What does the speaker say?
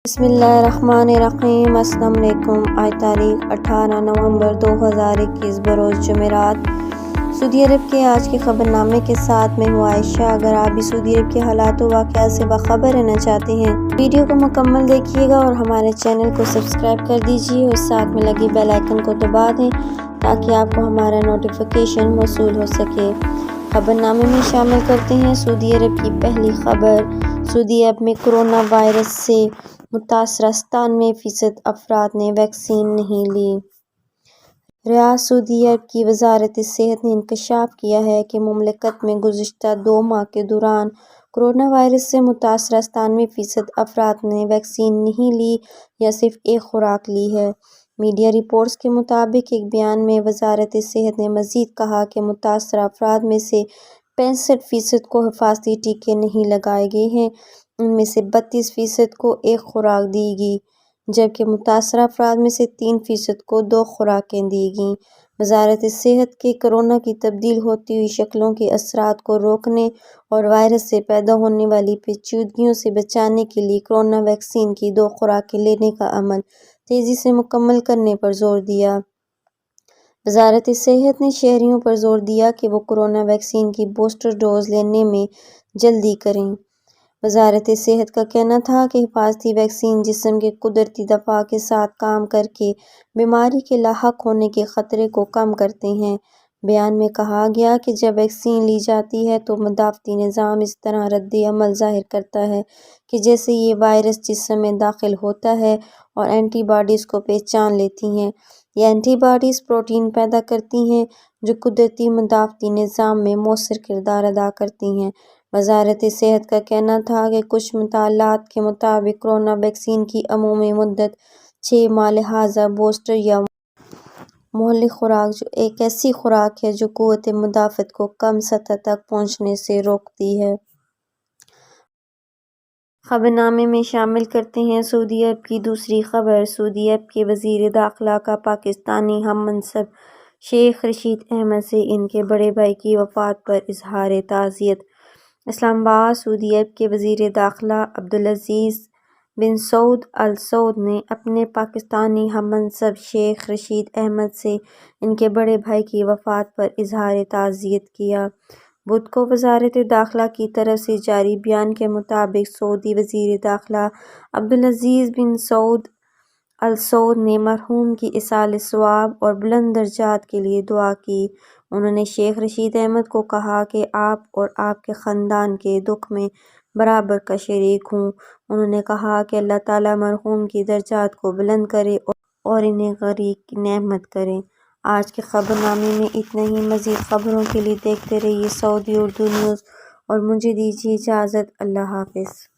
بسم اللہ الرحمن الرحیم۔ السلام علیکم۔ آج تاریخ 18 نومبر 2021 بروز جمعرات۔ سعودی عرب کے آج کے خبر نامے کے ساتھ میں ہوں عائشہ۔ اگر آپ بھی سعودی عرب کے حالات و واقعات سے باخبر رہنا چاہتے ہیں ویڈیو کو مکمل دیکھیے گا اور ہمارے چینل کو سبسکرائب کر دیجیے اور ساتھ میں لگی بیل آئیکن کو دبا دیں تاکہ آپ کو ہمارا نوٹیفیکیشن موصول ہو سکے۔ خبر نامے میں شامل کرتے ہیں سعودی عرب کی پہلی خبر۔ سعودی عرب میں کرونا وائرس سے متاثرہ 97% افراد نے ویکسین نہیں لی۔ ریاض سعودی عرب کی وزارت صحت نے انکشاف کیا ہے کہ مملکت میں گزشتہ 2 ماہ کے دوران کرونا وائرس سے متاثرہ 97% افراد نے ویکسین نہیں لی یا صرف ایک خوراک لی ہے۔ میڈیا رپورٹس کے مطابق ایک بیان میں وزارت صحت نے مزید کہا کہ متاثرہ افراد میں سے 65% کو حفاظتی ٹیکے نہیں لگائے گئے ہیں، ان میں سے 32% کو ایک خوراک دی گئی، جبکہ متاثرہ افراد میں سے 3% کو 2 خوراکیں دی گئیں۔ وزارت صحت کے کرونا کی تبدیل ہوتی ہوئی شکلوں کے اثرات کو روکنے اور وائرس سے پیدا ہونے والی پیچیدگیوں سے بچانے کے لیے کورونا ویکسین کی 2 خوراکیں لینے کا عمل تیزی سے مکمل کرنے پر زور دیا۔ وزارت صحت نے شہریوں پر زور دیا کہ وہ کورونا ویکسین کی بوسٹر ڈوز لینے میں جلدی کریں۔ وزارت صحت کا کہنا تھا کہ حفاظتی ویکسین جسم کے قدرتی دفاع کے ساتھ کام کرکے بیماری کے لاحق ہونے کے خطرے کو کم کرتے ہیں۔ بیان میں کہا گیا کہ جب ویکسین لی جاتی ہے تو مدافعتی نظام اس طرح رد عمل ظاہر کرتا ہے کہ جیسے یہ وائرس جسم میں داخل ہوتا ہے اور اینٹی باڈیز کو پہچان لیتی ہیں۔ یہ اینٹی باڈیز پروٹین پیدا کرتی ہیں جو قدرتی مدافعتی نظام میں مؤثر کردار ادا کرتی ہیں۔ وزارت صحت کا کہنا تھا کہ کچھ مطالعات کے مطابق کورونا ویکسین کی عمومی مدت 6 ماہ، لہٰذا بوسٹر یا مہلک خوراک جو ایک ایسی خوراک ہے جو قوت مدافعت کو کم سطح تک پہنچنے سے روکتی ہے۔ خبر نامے میں شامل کرتے ہیں سعودی عرب کی دوسری خبر۔ سعودی عرب کے وزیر داخلہ کا پاکستانی ہم منصب شیخ رشید احمد سے ان کے بڑے بھائی کی وفات پر اظہار تعزیت۔ اسلام آباد۔ سعودی عرب کے وزیر داخلہ عبدالعزیز بن سعود ال سعود نے اپنے پاکستانی ہم منصب شیخ رشید احمد سے ان کے بڑے بھائی کی وفات پر اظہار تعزیت کیا۔ بدھ کو وزارت داخلہ کی طرف سے جاری بیان کے مطابق سعودی وزیر داخلہ عبدالعزیز بن سعود ال سعود نے مرحوم کی ایصال ثواب اور بلند درجات کے لیے دعا کی۔ انہوں نے شیخ رشید احمد کو کہا کہ آپ اور آپ کے خاندان کے دکھ میں برابر کا شریک ہوں۔ انہوں نے کہا کہ اللہ تعالیٰ مرحوم کی درجات کو بلند کرے اور انہیں غرق نعمت کرے۔ آج کے خبر نامے میں اتنا ہی۔ مزید خبروں کے لیے دیکھتے رہیے سعودی اردو نیوز اور مجھے دیجیے اجازت۔ اللہ حافظ۔